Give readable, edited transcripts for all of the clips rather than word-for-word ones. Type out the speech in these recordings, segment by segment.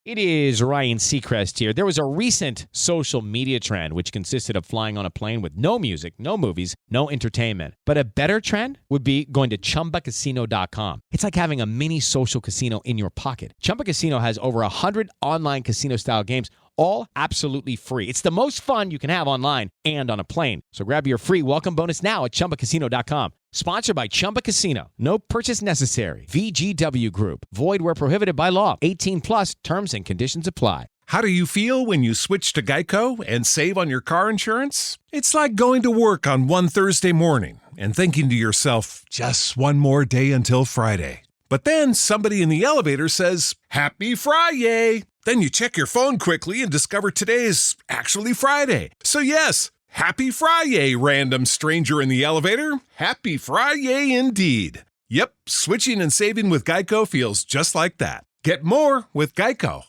It is Ryan Seacrest here. There was a recent social media trend which consisted of flying on a plane with no music, no movies, no entertainment. But a better trend would be going to ChumbaCasino.com. It's like having a mini social casino in your pocket. Chumba Casino has over 100 online casino-style games, all absolutely free. It's the most fun you can have online and on a plane. So grab your free welcome bonus now at ChumbaCasino.com. Sponsored by Chumba Casino. No purchase necessary. VGW Group. Void where prohibited by law. 18 plus terms and conditions apply. How do you feel when you switch to Geico and save on your car insurance? It's like going to work on one Thursday morning and thinking to yourself, just one more day until Friday. But then somebody in the elevator says, Happy Friday! Then you check your phone quickly and discover today's actually Friday. So yes, Happy Friday, random stranger in the elevator. Happy Friday indeed. Yep, switching and saving with Geico feels just like that. Get more with Geico.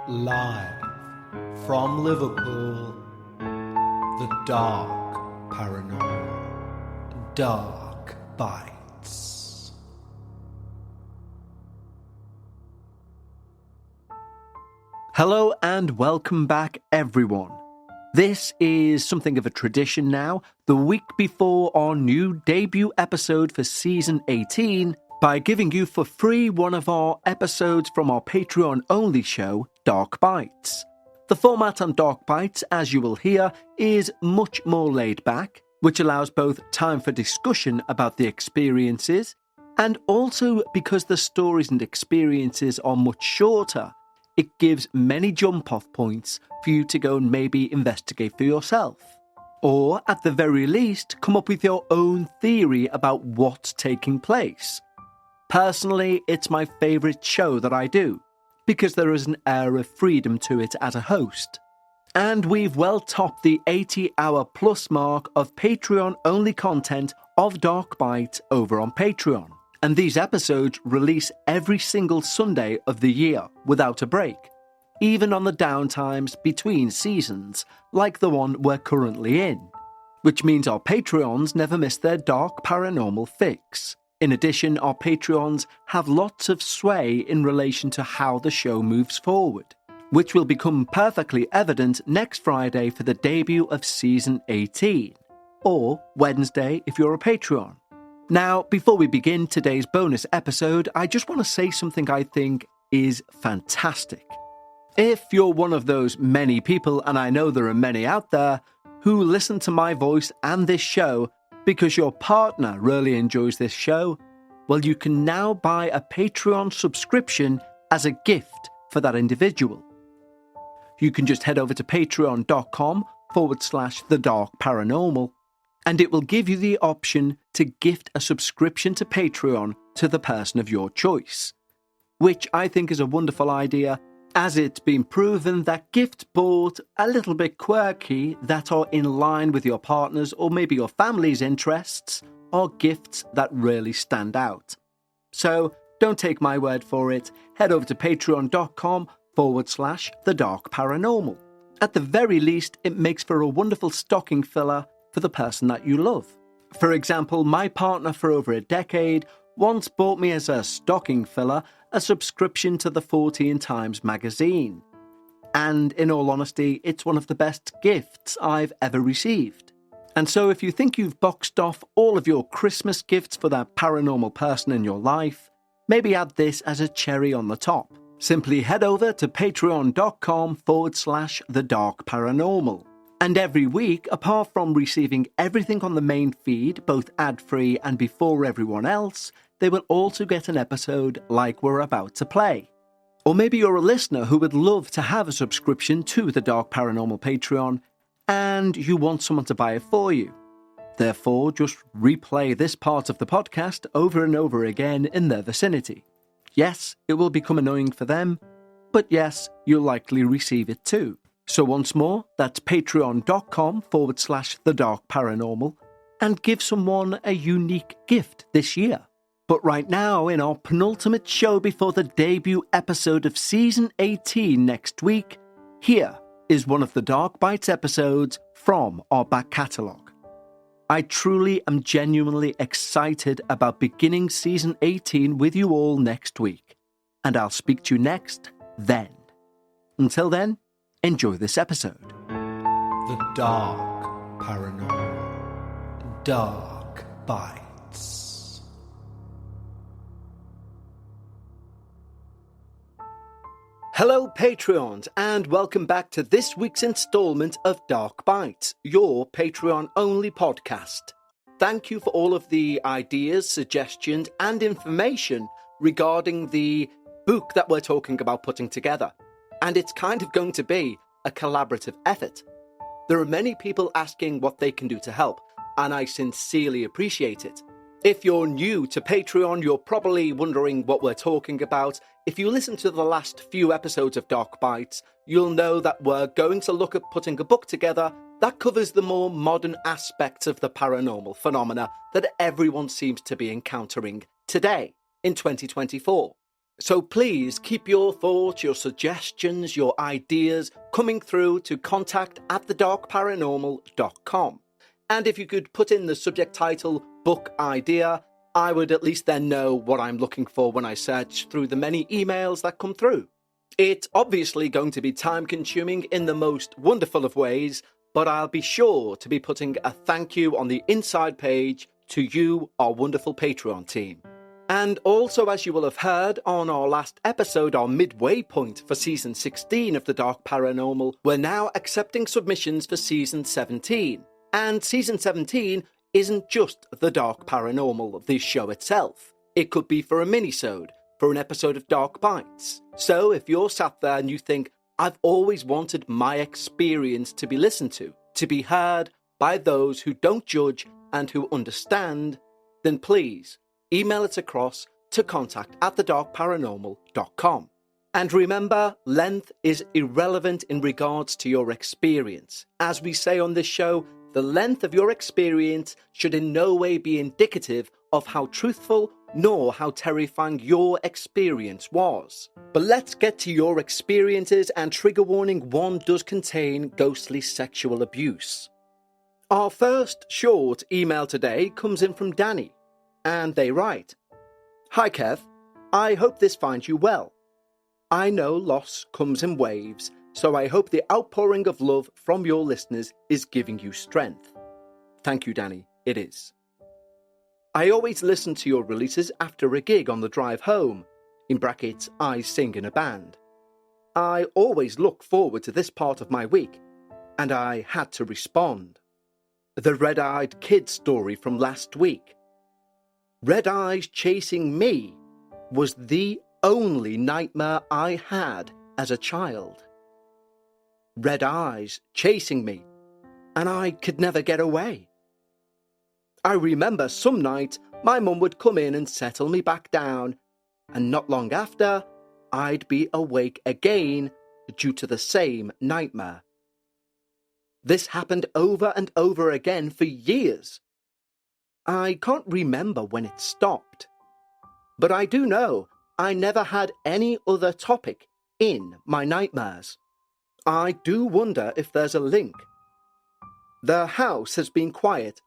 Live from Liverpool, the Dark Paranormal, Dark Bites. Hello and welcome back, everyone. This is something of a tradition now, the week before our new debut episode for Season 18, by giving you for free one of our episodes from our Patreon-only show, Dark Bites. The format on Dark Bites, as you will hear, is much more laid back, which allows both time for discussion about the experiences, and also because the stories and experiences are much shorter, it gives many jump-off points for you to go and maybe investigate for yourself. Or, at the very least, come up with your own theory about what's taking place. Personally, it's my favourite show that I do, because there is an air of freedom to it as a host. And we've well topped the 80-hour plus mark of Patreon-only content of Dark Bite over on Patreon. And these episodes release every single Sunday of the year without a break, even on the downtimes between seasons, like the one we're currently in, which means our Patreons never miss their Dark Paranormal fix. In addition, our Patreons have lots of sway in relation to how the show moves forward, which will become perfectly evident next Friday for the debut of Season 18, or Wednesday if you're a Patreon. Now, before we begin today's bonus episode, I just want to say something I think is fantastic. If you're one of those many people, and I know there are many out there, who listen to my voice and this show because your partner really enjoys this show, well, you can now buy a Patreon subscription as a gift for that individual. You can just head over to patreon.com/thedarkparanormal, and it will give you the option to gift a subscription to Patreon to the person of your choice, which I think is a wonderful idea, as it's been proven that gifts bought a little bit quirky that are in line with your partner's or maybe your family's interests are gifts that really stand out. So don't take my word for it. Head over to patreon.com/thedarkparanormal. At the very least, it makes for a wonderful stocking filler for the person that you love. For example, my partner for over a decade once bought me as a stocking filler a subscription to the 14 Times magazine. And in all honesty, it's one of the best gifts I've ever received. And so if you think you've boxed off all of your Christmas gifts for that paranormal person in your life, maybe add this as a cherry on the top. Simply head over to patreon.com/thedarkparanormal. And every week, apart from receiving everything on the main feed, both ad-free and before everyone else, they will also get an episode like we're about to play. Or maybe you're a listener who would love to have a subscription to the Dark Paranormal Patreon, and you want someone to buy it for you. Therefore, just replay this part of the podcast over and over again in their vicinity. Yes, it will become annoying for them, but yes, you'll likely receive it too. So once more, that's patreon.com/thedarkparanormal, and give someone a unique gift this year. But right now, in our penultimate show before the debut episode of Season 18 next week, here is one of the Dark Bites episodes from our back catalogue. I truly am genuinely excited about beginning Season 18 with you all next week, and I'll speak to you next then. Until then, enjoy this episode. The Dark Paranormal. Dark Bites. Hello, Patreons, and welcome back to this week's installment of Dark Bites, your Patreon-only podcast. Thank you for all of the ideas, suggestions, and information regarding the book that we're talking about putting together. And it's kind of going to be a collaborative effort. There are many people asking what they can do to help, and I sincerely appreciate it. If you're new to Patreon, you're probably wondering what we're talking about. If you listen to the last few episodes of Dark Bites, you'll know that we're going to look at putting a book together that covers the more modern aspects of the paranormal phenomena that everyone seems to be encountering today in 2024. So please keep your thoughts, your suggestions, your ideas coming through to contact@thedarkparanormal.com. And if you could put in the subject title, book idea, I would at least then know what I'm looking for when I search through the many emails that come through. It's obviously going to be time consuming in the most wonderful of ways, but I'll be sure to be putting a thank you on the inside page to you, our wonderful Patreon team. And also, as you will have heard on our last episode, our midway point for Season 16 of The Dark Paranormal, we're now accepting submissions for Season 17. And Season 17 isn't just The Dark Paranormal, the show itself. It could be for a mini-sode, for an episode of Dark Bites. So if you're sat there and you think, I've always wanted my experience to be listened to be heard by those who don't judge and who understand, then please email it across to contact@thedarkparanormal.com. And remember, length is irrelevant in regards to your experience. As we say on this show, the length of your experience should in no way be indicative of how truthful nor how terrifying your experience was. But let's get to your experiences, and trigger warning 1 does contain ghostly sexual abuse. Our first short email today comes in from Danny, and they write, "Hi Kev, I hope this finds you well. I know loss comes in waves, so I hope the outpouring of love from your listeners is giving you strength." Thank you, Danny, it is. "I always listen to your releases after a gig on the drive home, in brackets, I sing in a band. I always look forward to this part of my week, and I had to respond. The red-eyed kid story from last week. Red eyes chasing me was the only nightmare I had as a child. Red eyes chasing me, and I could never get away. I remember some night my mum would come in and settle me back down, and not long after, I'd be awake again due to the same nightmare. This happened over and over again for years. I can't remember when it stopped, but I do know I never had any other topic in my nightmares. I do wonder if there's a link. The house has been quiet.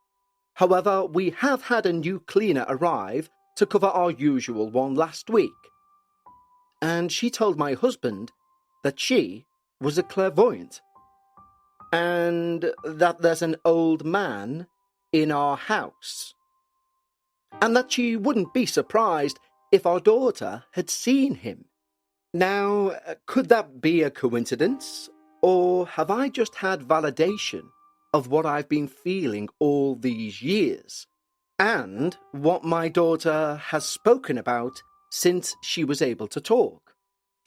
However, we have had a new cleaner arrive to cover our usual one last week. And she told my husband that she was a clairvoyant, and that there's an old man in our house, and that she wouldn't be surprised if our daughter had seen him. Now, could that be a coincidence, or have I just had validation of what I've been feeling all these years, and what my daughter has spoken about since she was able to talk?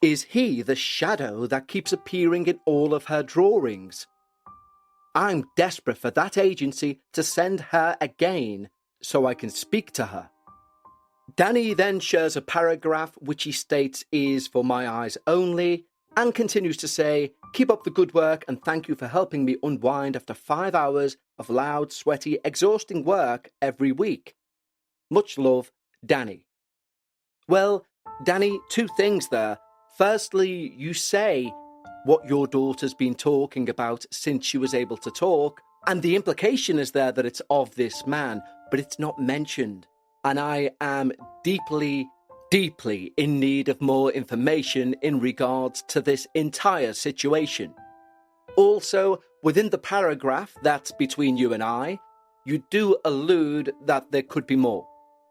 Is he the shadow that keeps appearing in all of her drawings? I'm desperate for that agency to send her again so I can speak to her." Danny then shares a paragraph which he states is for my eyes only, and continues to say, "Keep up the good work and thank you for helping me unwind after 5 hours of loud, sweaty, exhausting work every week. Much love, Danny." Well, Danny, 2 things there. Firstly, you say what your daughter's been talking about since she was able to talk, and the implication is there that it's of this man, but it's not mentioned. And I am deeply, deeply in need of more information in regards to this entire situation. Also, within the paragraph that's between you and I, you do allude that there could be more.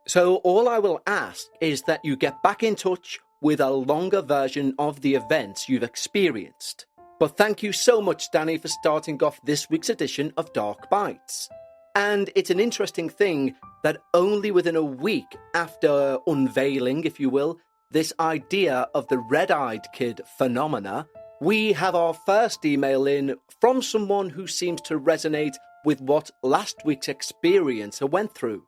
So all I will ask is that you get back in touch with a longer version of the events you've experienced. But thank you so much, Danny, for starting off this week's edition of Dark Bites. And it's an interesting thing that only within a week after unveiling, if you will, this idea of the red-eyed kid phenomena, we have our first email in from someone who seems to resonate with what last week's experiencer went through.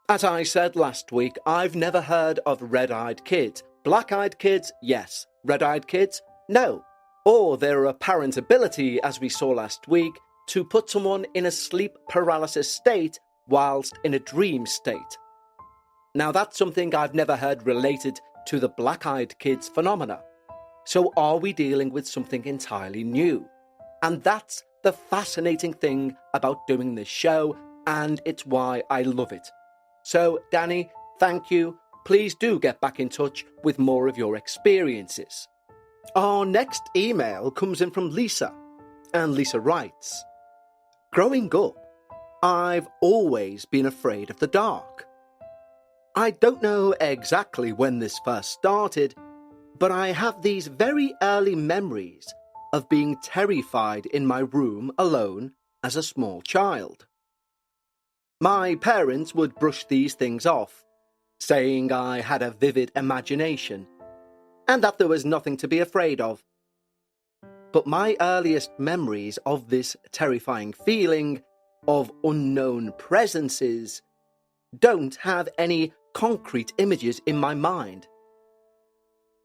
As I said last week, I've never heard of red-eyed kids. Black-eyed kids, yes. Red-eyed kids, no. Or their apparent ability, as we saw last week, to put someone in a sleep paralysis state whilst in a dream state. Now that's something I've never heard related to the black-eyed kids phenomena. So are we dealing with something entirely new? And that's the fascinating thing about doing this show, and it's why I love it. So, Danny, thank you. Please do get back in touch with more of your experiences. Our next email comes in from Lisa, and Lisa writes, "Growing up, I've always been afraid of the dark. I don't know exactly when this first started, but I have these very early memories of being terrified in my room alone as a small child. My parents would brush these things off, saying I had a vivid imagination, and that there was nothing to be afraid of. But my earliest memories of this terrifying feeling of unknown presences don't have any concrete images in my mind.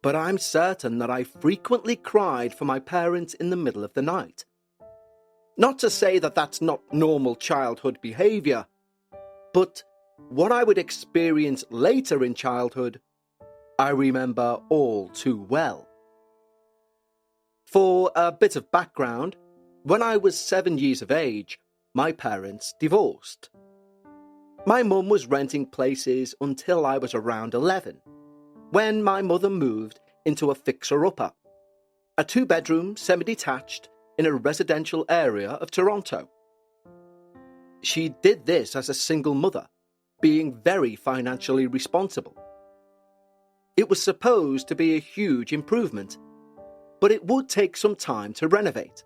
But I'm certain that I frequently cried for my parents in the middle of the night. Not to say that that's not normal childhood behaviour, but what I would experience later in childhood, I remember all too well. For a bit of background, when I was 7 years of age, my parents divorced. My mum was renting places until I was around 11, when my mother moved into a fixer-upper, a 2-bedroom, semi-detached in a residential area of Toronto. She did this as a single mother, being very financially responsible. It was supposed to be a huge improvement, but it would take some time to renovate.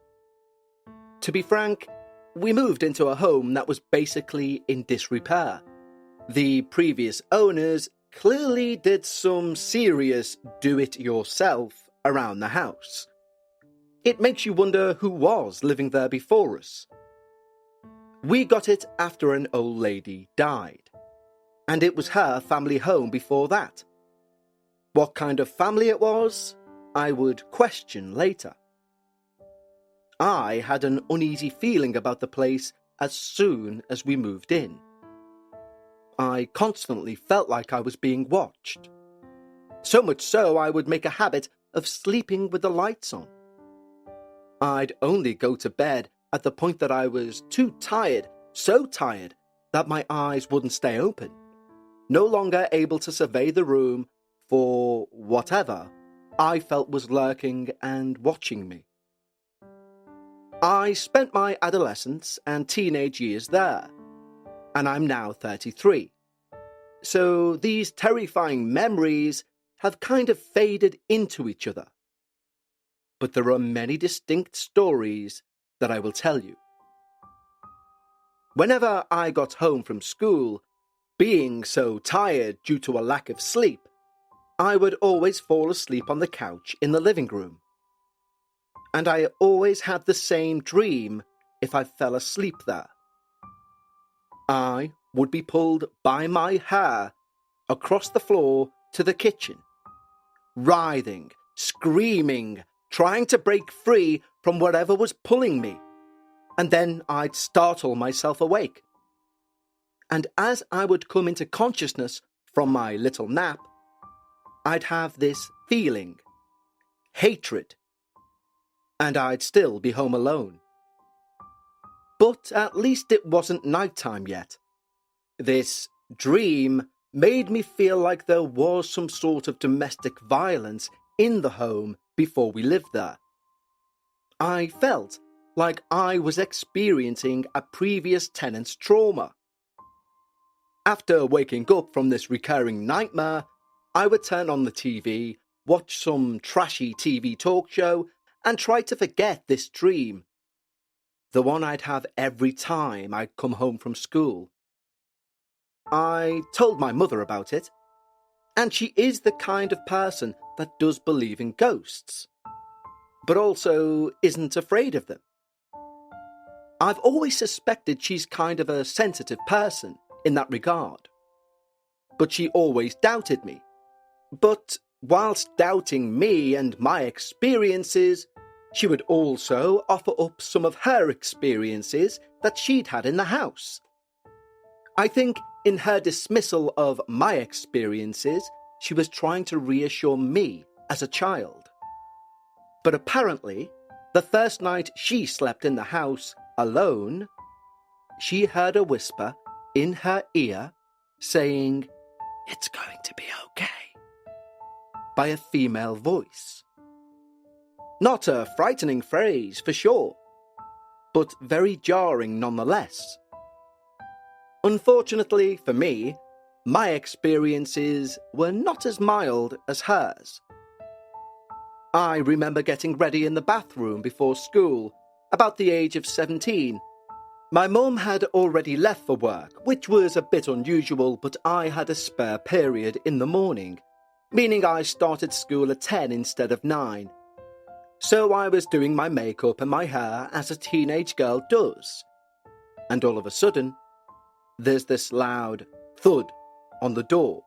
To be frank, we moved into a home that was basically in disrepair. The previous owners clearly did some serious do-it-yourself around the house. It makes you wonder who was living there before us. We got it after an old lady died, and it was her family home before that. What kind of family it was, I would question later. I had an uneasy feeling about the place as soon as we moved in. I constantly felt like I was being watched. So much so I would make a habit of sleeping with the lights on. I'd only go to bed at the point that I was too tired, so tired that my eyes wouldn't stay open, no longer able to survey the room for whatever I felt was lurking and watching me. I spent my adolescence and teenage years there, and I'm now 33. So these terrifying memories have kind of faded into each other. But there are many distinct stories that I will tell you. Whenever I got home from school, being so tired due to a lack of sleep, I would always fall asleep on the couch in the living room. And I always had the same dream if I fell asleep there. I would be pulled by my hair across the floor to the kitchen, writhing, screaming, trying to break free from whatever was pulling me, and then I'd startle myself awake. And as I would come into consciousness from my little nap, I'd have this feeling, hatred. and I'd still be home alone. But at least it wasn't nighttime yet. This dream made me feel like there was some sort of domestic violence in the home before we lived there. I felt like I was experiencing a previous tenant's trauma. After waking up from this recurring nightmare, I would turn on the TV, watch some trashy TV talk show, and try to forget this dream. The one I'd have every time I'd come home from school. I told my mother about it, and she is the kind of person that does believe in ghosts, but also isn't afraid of them. I've always suspected she's kind of a sensitive person in that regard, but she always doubted me. But whilst doubting me and my experiences, she would also offer up some of her experiences that she'd had in the house. I think in her dismissal of my experiences, she was trying to reassure me as a child. But apparently, the first night she slept in the house alone, she heard a whisper in her ear saying, "It's going to be okay," by a female voice. Not a frightening phrase for sure, but very jarring nonetheless. Unfortunately for me, my experiences were not as mild as hers. I remember getting ready in the bathroom before school, about the age of 17. My mum had already left for work, which was a bit unusual, but I had a spare period in the morning, meaning I started school at 10 instead of 9. So I was doing my makeup and my hair as a teenage girl does. And all of a sudden, there's this loud thud on the door.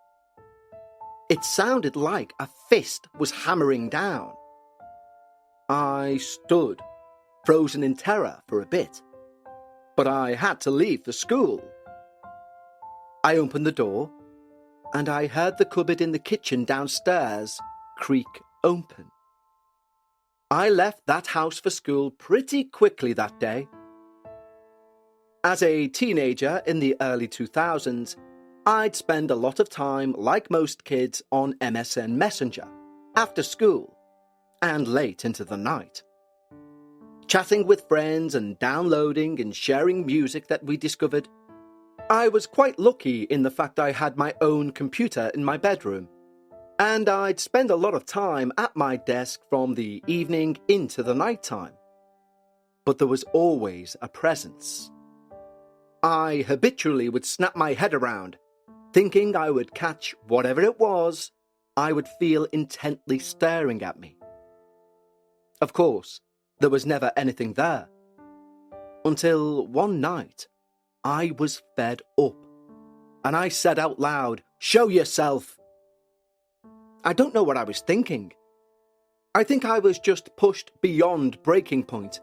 It sounded like a fist was hammering down. I stood, frozen in terror for a bit, but I had to leave for school. I opened the door, and I heard the cupboard in the kitchen downstairs creak open. I left that house for school pretty quickly that day. As a teenager in the early 2000s, I'd spend a lot of time, like most kids, on MSN Messenger, after school, and late into the night. Chatting with friends and downloading and sharing music that we discovered. I was quite lucky in the fact I had my own computer in my bedroom, and I'd spend a lot of time at my desk from the evening into the night time. But there was always a presence. I habitually would snap my head around, thinking I would catch whatever it was I would feel intently staring at me. Of course, there was never anything there. Until one night, I was fed up, and I said out loud, "Show yourself!" I don't know what I was thinking. I think I was just pushed beyond breaking point.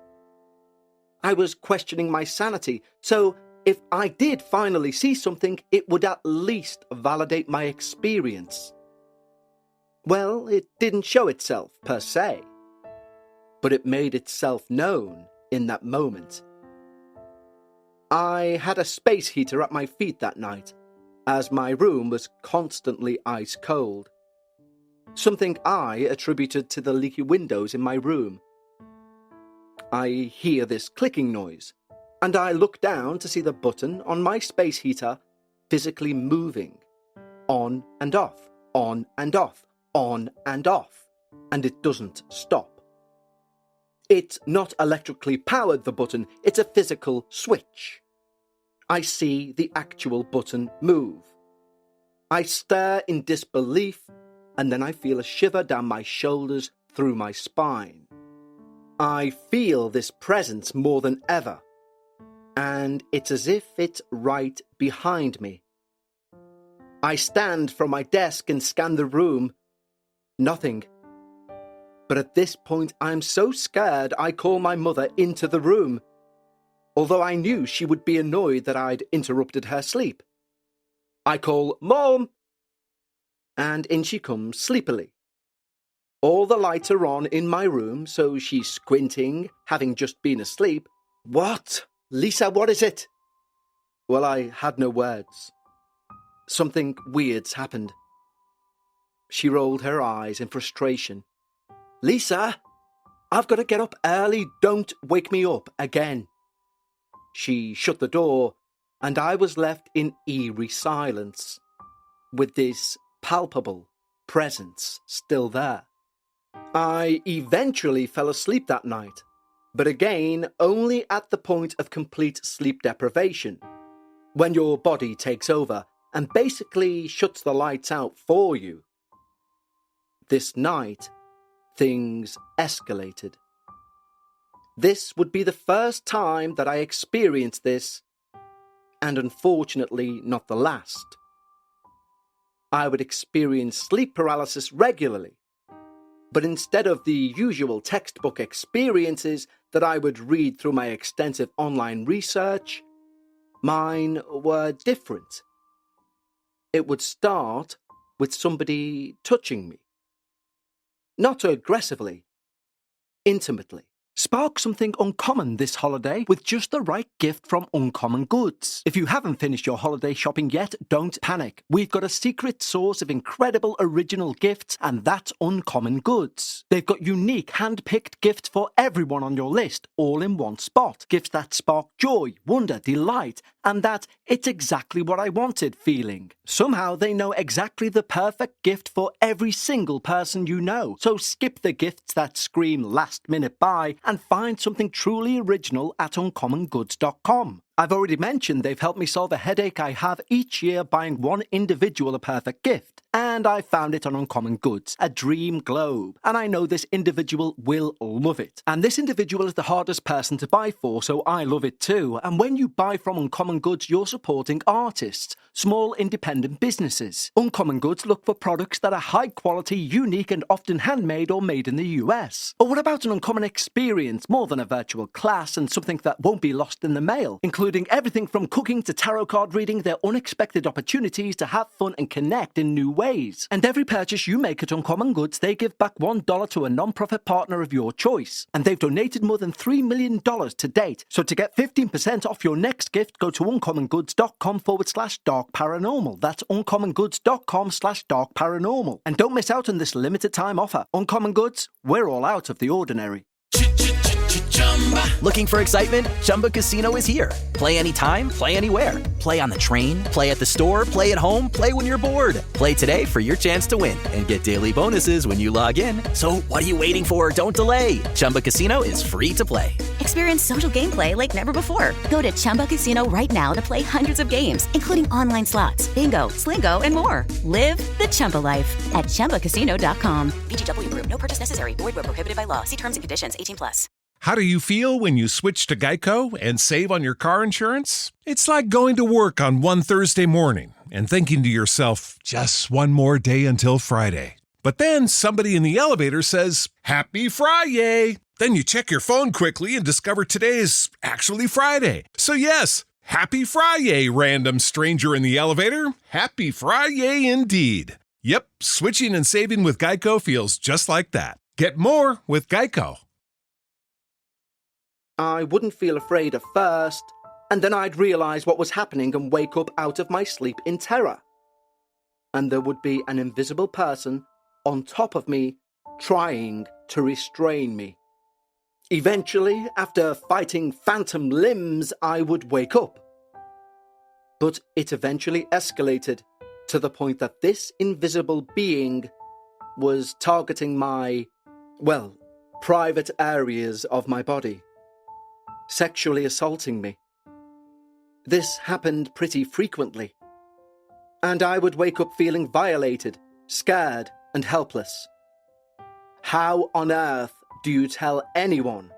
I was questioning my sanity, so if I did finally see something, it would at least validate my experience. Well, it didn't show itself per se, but it made itself known in that moment. I had a space heater at my feet that night, as my room was constantly ice cold. Something I attributed to the leaky windows in my room. I hear this clicking noise, and I look down to see the button on my space heater physically moving, on and off, on and off, on and off, and it doesn't stop. It's not electrically powered, the button, it's a physical switch. I see the actual button move. I stare in disbelief, and then I feel a shiver down my shoulders through my spine. I feel this presence more than ever, and it's as if it's right behind me. I stand from my desk and scan the room. Nothing. But at this point, I'm so scared I call my mother into the room, although I knew she would be annoyed that I'd interrupted her sleep. I call, "Mom!" and in she comes sleepily. All the lights are on in my room, so she's squinting, having just been asleep. What? Lisa, what is it? Well, I had no words. Something weird's happened. She rolled her eyes in frustration. Lisa, I've got to get up early. Don't wake me up again. She shut the door, and I was left in eerie silence, with this palpable presence still there. I eventually fell asleep that night, but again only at the point of complete sleep deprivation, when your body takes over and basically shuts the lights out for you. This night, things escalated. This would be the first time that I experienced this, and unfortunately not the last. I would experience sleep paralysis regularly, but instead of the usual textbook experiences that I would read through my extensive online research, mine were different. It would start with somebody touching me. Not aggressively, intimately. Spark something uncommon this holiday with just the right gift from Uncommon Goods. If you haven't finished your holiday shopping yet, don't panic. We've got a secret source of incredible original gifts, and that's Uncommon Goods. They've got unique hand-picked gifts for everyone on your list, all in one spot. Gifts that spark joy, wonder, delight, and that it's exactly what I wanted feeling. Somehow they know exactly the perfect gift for every single person you know. So skip the gifts that scream last-minute buy and find something truly original at uncommongoods.com. I've already mentioned they've helped me solve a headache I have each year buying one individual a perfect gift. And I found it on Uncommon Goods, a dream globe. And I know this individual will love it. And this individual is the hardest person to buy for, so I love it too. And when you buy from Uncommon Goods, you're supporting artists, small independent businesses. Uncommon Goods look for products that are high quality, unique, and often handmade or made in the US. Or what about an uncommon experience, more than a virtual class, and something that won't be lost in the mail, including everything from cooking to tarot card reading, their unexpected opportunities to have fun and connect in new ways. And every purchase you make at Uncommon Goods, they give back $1 to a non-profit partner of your choice. And they've donated more than $3 million to date. So to get 15% off your next gift, go to uncommongoods.com/dark paranormal. That's uncommongoods.com/dark paranormal. And don't miss out on this limited time offer. Uncommon Goods, we're all out of the ordinary. Looking for excitement? Chumba Casino is here. Play anytime, play anywhere. Play on the train, play at the store, play at home, play when you're bored. Play today for your chance to win and get daily bonuses when you log in. So what are you waiting for? Don't delay. Chumba Casino is free to play. Experience social gameplay like never before. Go to Chumba Casino right now to play hundreds of games, including online slots, bingo, slingo, and more. Live the Chumba life at ChumbaCasino.com. VGW Group. No purchase necessary. Void where prohibited by law. See terms and conditions. 18+. How do you feel when you switch to Geico and save on your car insurance? It's like going to work on one Thursday morning and thinking to yourself, just one more day until Friday. But then somebody in the elevator says, Happy Friday! Then you check your phone quickly and discover today is actually Friday. So yes, Happy Friday, random stranger in the elevator. Happy Friday indeed. Yep, switching and saving with Geico feels just like that. Get more with Geico. I wouldn't feel afraid at first, and then I'd realise what was happening and wake up out of my sleep in terror. And there would be an invisible person on top of me trying to restrain me. Eventually, after fighting phantom limbs, I would wake up. But it eventually escalated to the point that this invisible being was targeting my, private areas of my body, sexually assaulting me. This happened pretty frequently, and I would wake up feeling violated, scared, and helpless. How on earth do you tell anyone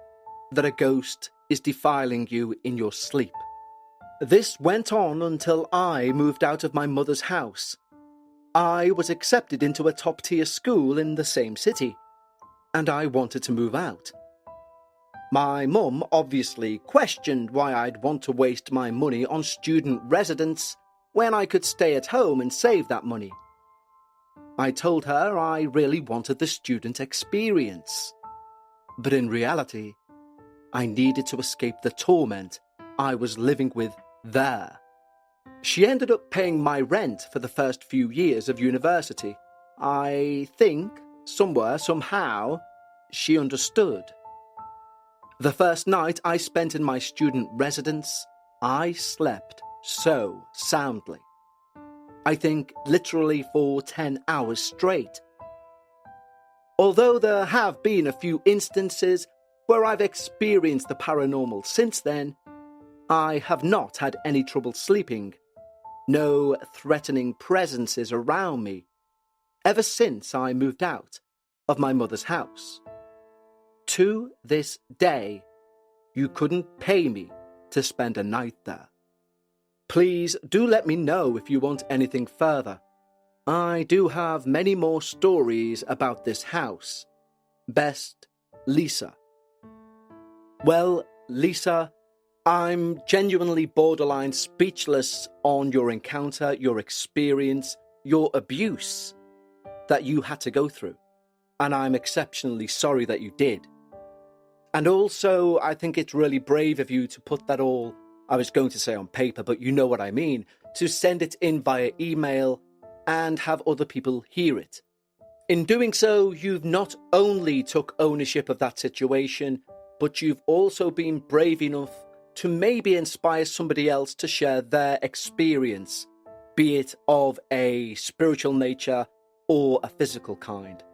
that a ghost is defiling you in your sleep? This went on until I moved out of my mother's house. I was accepted into a top-tier school in the same city, and I wanted to move out. My mum obviously questioned why I'd want to waste my money on student residence when I could stay at home and save that money. I told her I really wanted the student experience. But in reality, I needed to escape the torment I was living with there. She ended up paying my rent for the first few years of university. I think, somewhere, somehow, she understood. The first night I spent in my student residence, I slept so soundly. I think literally for 10 hours straight. Although there have been a few instances where I've experienced the paranormal since then, I have not had any trouble sleeping. No threatening presences around me ever since I moved out of my mother's house. To this day, you couldn't pay me to spend a night there. Please do let me know if you want anything further. I do have many more stories about this house. Best, Lisa. Well, Lisa, I'm genuinely borderline speechless on your encounter, your experience, your abuse that you had to go through. And I'm exceptionally sorry that you did. And also, I think it's really brave of you to put that all, I was going to say on paper, but you know what I mean, to send it in via email and have other people hear it. In doing so, you've not only took ownership of that situation, but you've also been brave enough to maybe inspire somebody else to share their experience, be it of a spiritual nature or a physical kind.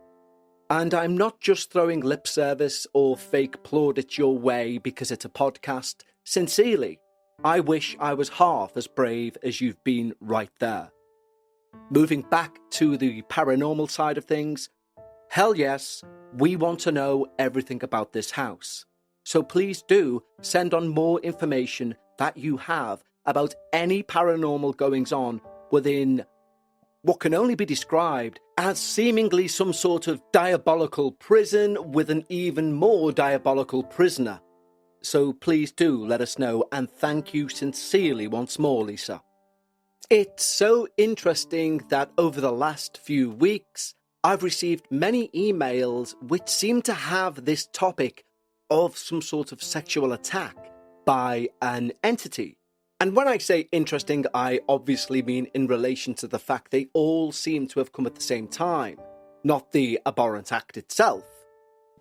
And I'm not just throwing lip service or fake plaudits your way because it's a podcast. Sincerely, I wish I was half as brave as you've been right there. Moving back to the paranormal side of things, hell yes, we want to know everything about this house. So please do send on more information that you have about any paranormal goings-on within what can only be described as seemingly some sort of diabolical prison with an even more diabolical prisoner. So please do let us know, and thank you sincerely once more, Lisa. It's so interesting that over the last few weeks, I've received many emails which seem to have this topic of some sort of sexual attack by an entity. And when I say interesting, I obviously mean in relation to the fact they all seem to have come at the same time, not the abhorrent act itself.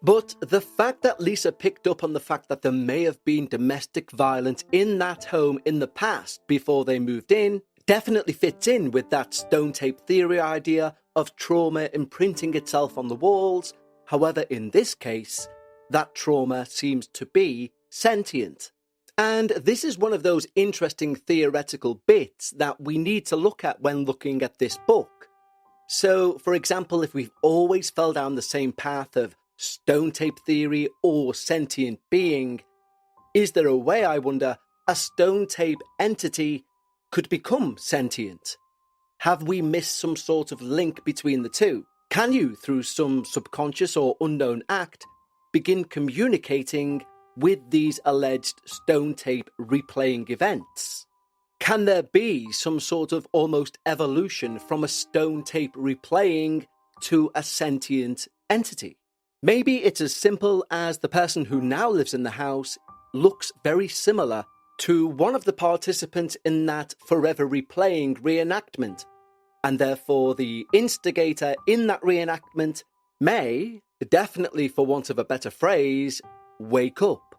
But the fact that Lisa picked up on the fact that there may have been domestic violence in that home in the past before they moved in definitely fits in with that stone tape theory idea of trauma imprinting itself on the walls. However, in this case, that trauma seems to be sentient. And this is one of those interesting theoretical bits that we need to look at when looking at this book. So, for example, if we've always fell down the same path of stone tape theory or sentient being, is there a way, I wonder, a stone tape entity could become sentient? Have we missed some sort of link between the two? Can you, through some subconscious or unknown act, begin communicating with these alleged stone tape replaying events? Can there be some sort of almost evolution from a stone tape replaying to a sentient entity? Maybe it's as simple as the person who now lives in the house looks very similar to one of the participants in that forever replaying reenactment, and therefore the instigator in that reenactment may, definitely for want of a better phrase, wake up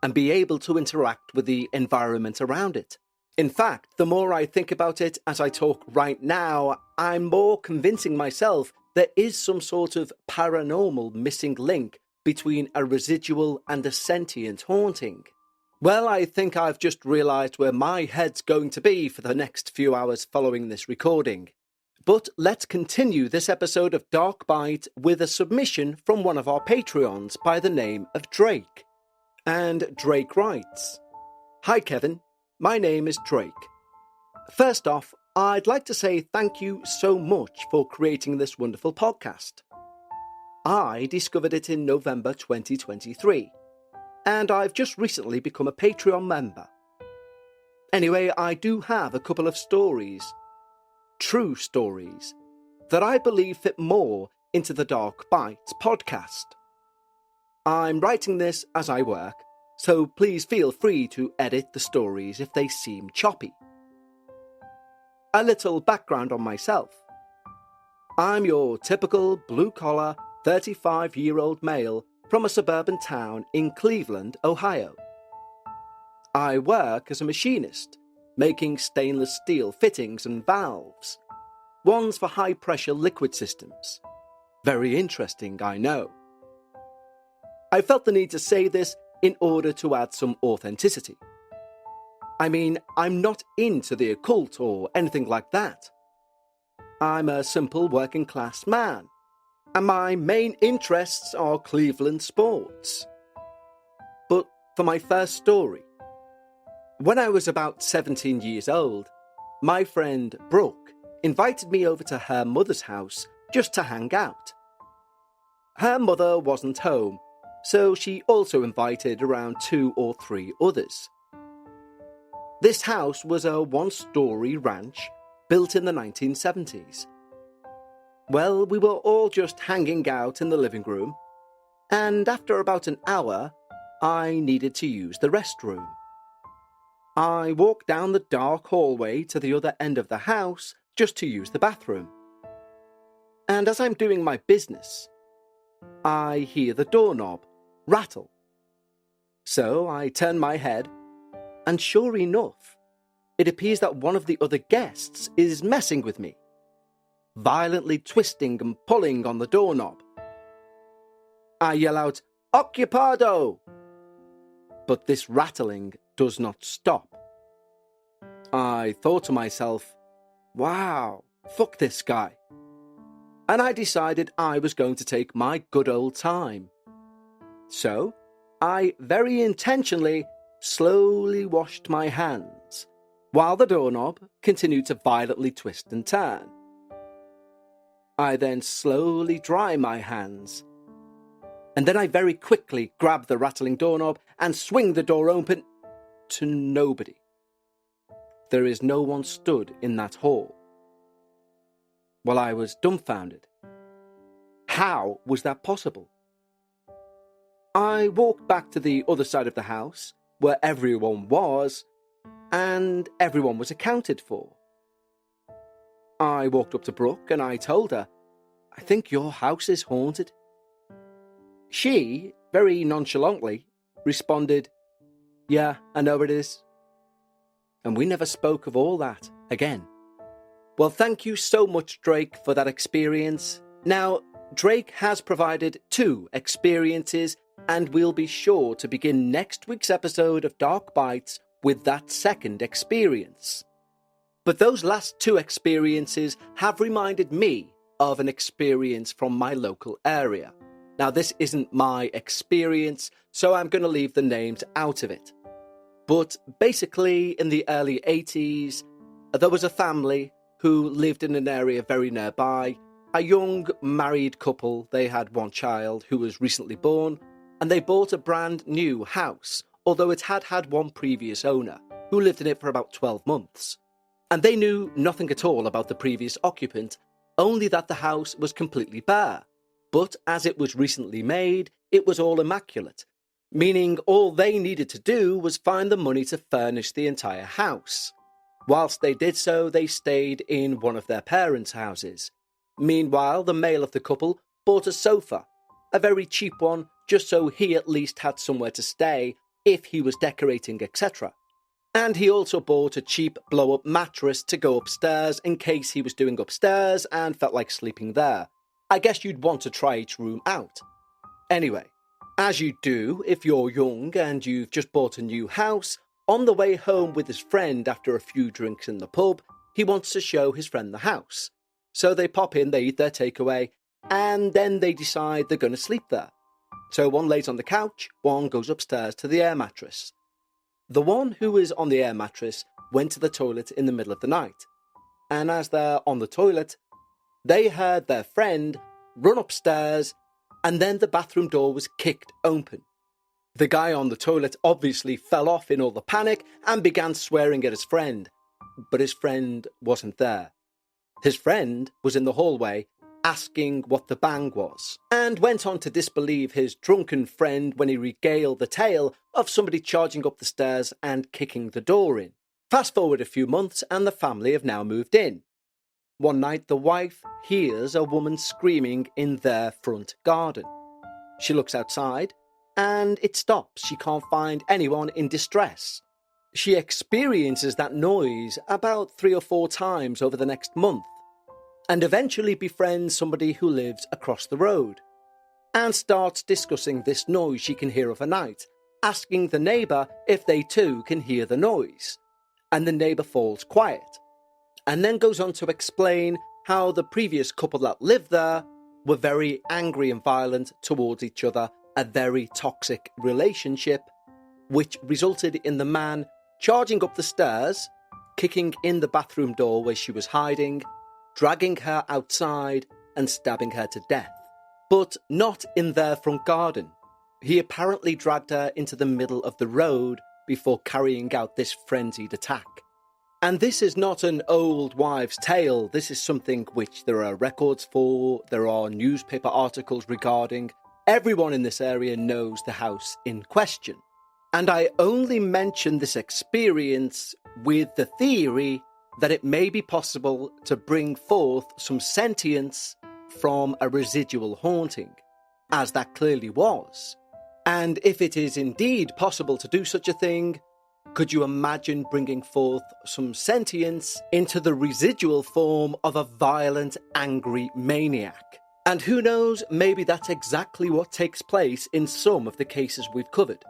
and be able to interact with the environment around it. In fact, the more I think about it as I talk right now, I'm more convincing myself there is some sort of paranormal missing link between a residual and a sentient haunting. Well, I think I've just realised where my head's going to be for the next few hours following this recording. But let's continue this episode of Dark Bite with a submission from one of our Patreons by the name of Drake. And Drake writes, "Hi Kevin, my name is Drake. First off, I'd like to say thank you so much for creating this wonderful podcast. I discovered it in November 2023, and I've just recently become a Patreon member. Anyway, I do have a couple of stories, true stories, that I believe fit more into the Dark Bites podcast. I'm writing this as I work, so please feel free to edit the stories if they seem choppy. A little background on myself. I'm your typical blue-collar, 35-year-old male from a suburban town in Cleveland, Ohio. I work as a machinist, making stainless steel fittings and valves, ones for high-pressure liquid systems. Very interesting, I know. I felt the need to say this in order to add some authenticity. I mean, I'm not into the occult or anything like that. I'm a simple working-class man, and my main interests are Cleveland sports. But for my first story, when I was about 17 years old, my friend Brooke invited me over to her mother's house just to hang out. Her mother wasn't home, so she also invited around 2 or 3 others. This house was a one-story ranch built in the 1970s. Well, we were all just hanging out in the living room, and after about an hour, I needed to use the restroom. I walked down the dark hallway to the other end of the house just to use the bathroom. And as I'm doing my business, I hear the doorknob rattle. So I turn my head, and sure enough, it appears that one of the other guests is messing with me, violently twisting and pulling on the doorknob. I yell out, "Occupado!" But this rattling does not stop. I thought to myself, wow, fuck this guy. And I decided I was going to take my good old time. So, I very intentionally slowly washed my hands, while the doorknob continued to violently twist and turn. I then slowly dry my hands, and then I very quickly grab the rattling doorknob and swing the door open to nobody. There is no one stood in that hall. Well, I was dumbfounded. How was that possible? I walked back to the other side of the house, where everyone was, and everyone was accounted for. I walked up to Brooke and I told her, "I think your house is haunted." She, very nonchalantly, responded, "Yeah, I know it is." And we never spoke of all that again. Well, thank you so much, Drake, for that experience. Now, Drake has provided 2 experiences, and we'll be sure to begin next week's episode of Dark Bites with that second experience. But those last 2 experiences have reminded me of an experience from my local area. Now, this isn't my experience, so I'm going to leave the names out of it. But basically, in the early 80s, there was a family who lived in an area very nearby, a young married couple. They had 1 child who was recently born, and they bought a brand new house, although it had had 1 previous owner, who lived in it for about 12 months. And they knew nothing at all about the previous occupant, only that the house was completely bare. But as it was recently made, it was all immaculate, meaning all they needed to do was find the money to furnish the entire house. Whilst they did so, they stayed in one of their parents' houses. Meanwhile, the male of the couple bought a sofa, a very cheap one, just so he at least had somewhere to stay if he was decorating, etc. And he also bought a cheap blow-up mattress to go upstairs in case he was doing upstairs and felt like sleeping there. I guess you'd want to try each room out. Anyway, as you do if you're young and you've just bought a new house, on the way home with his friend after a few drinks in the pub, he wants to show his friend the house. So they pop in, they eat their takeaway, and then they decide they're going to sleep there. So one lays on the couch, one goes upstairs to the air mattress. The one who was on the air mattress went to the toilet in the middle of the night, and as they're on the toilet, they heard their friend run upstairs, and then the bathroom door was kicked open. The guy on the toilet obviously fell off in all the panic and began swearing at his friend, but his friend wasn't there. His friend was in the hallway asking what the bang was, and went on to disbelieve his drunken friend when he regaled the tale of somebody charging up the stairs and kicking the door in. Fast forward a few months and the family have now moved in. One night the wife hears a woman screaming in their front garden. She looks outside and it stops. She can't find anyone in distress. She experiences that noise about 3 or 4 times over the next month, and eventually befriends somebody who lives across the road, and starts discussing this noise she can hear overnight, asking the neighbour if they too can hear the noise, and the neighbour falls quiet, and then goes on to explain how the previous couple that lived there were very angry and violent towards each other, a very toxic relationship, which resulted in the man charging up the stairs, kicking in the bathroom door where she was hiding, dragging her outside and stabbing her to death. But not in their front garden. He apparently dragged her into the middle of the road before carrying out this frenzied attack. And this is not an old wives' tale. This is something which there are records for, there are newspaper articles regarding. Everyone in this area knows the house in question. And I only mention this experience with the theory that it may be possible to bring forth some sentience from a residual haunting, as that clearly was. And if it is indeed possible to do such a thing, could you imagine bringing forth some sentience into the residual form of a violent, angry maniac? And who knows, maybe that's exactly what takes place in some of the cases we've covered.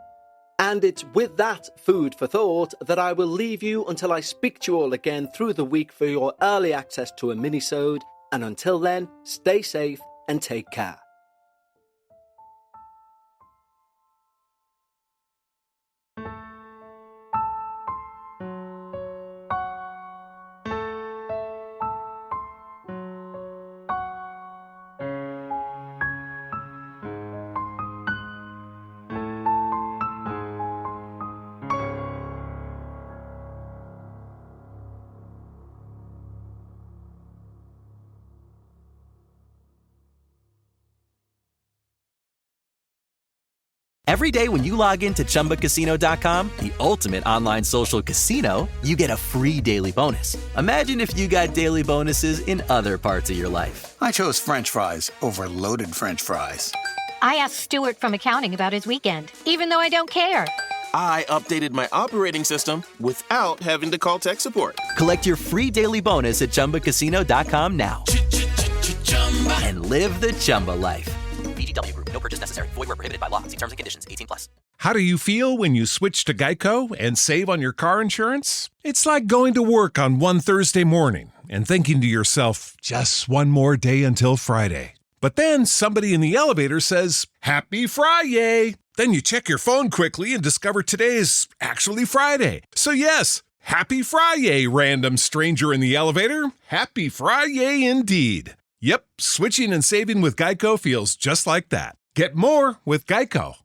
And it's with that food for thought that I will leave you until I speak to you all again through the week for your early access to a mini-sode. And until then, stay safe and take care. Every day when you log into ChumbaCasino.com, the ultimate online social casino, you get a free daily bonus. Imagine if you got daily bonuses in other parts of your life. I chose French fries over loaded French fries. I asked Stuart from accounting about his weekend, even though I don't care. I updated my operating system without having to call tech support. Collect your free daily bonus at ChumbaCasino.com now. And live the Chumba life. VGW Group. No purchase necessary. Void where prohibited by law. See terms and conditions. 18+. How do you feel when you switch to Geico and save on your car insurance? It's like going to work on one Thursday morning and thinking to yourself, just one more day until Friday. But then somebody in the elevator says, Happy Friday! Then you check your phone quickly and discover today is actually Friday. So yes, Happy Friday, random stranger in the elevator. Happy Friday indeed. Yep, switching and saving with Geico feels just like that. Get more with Geico.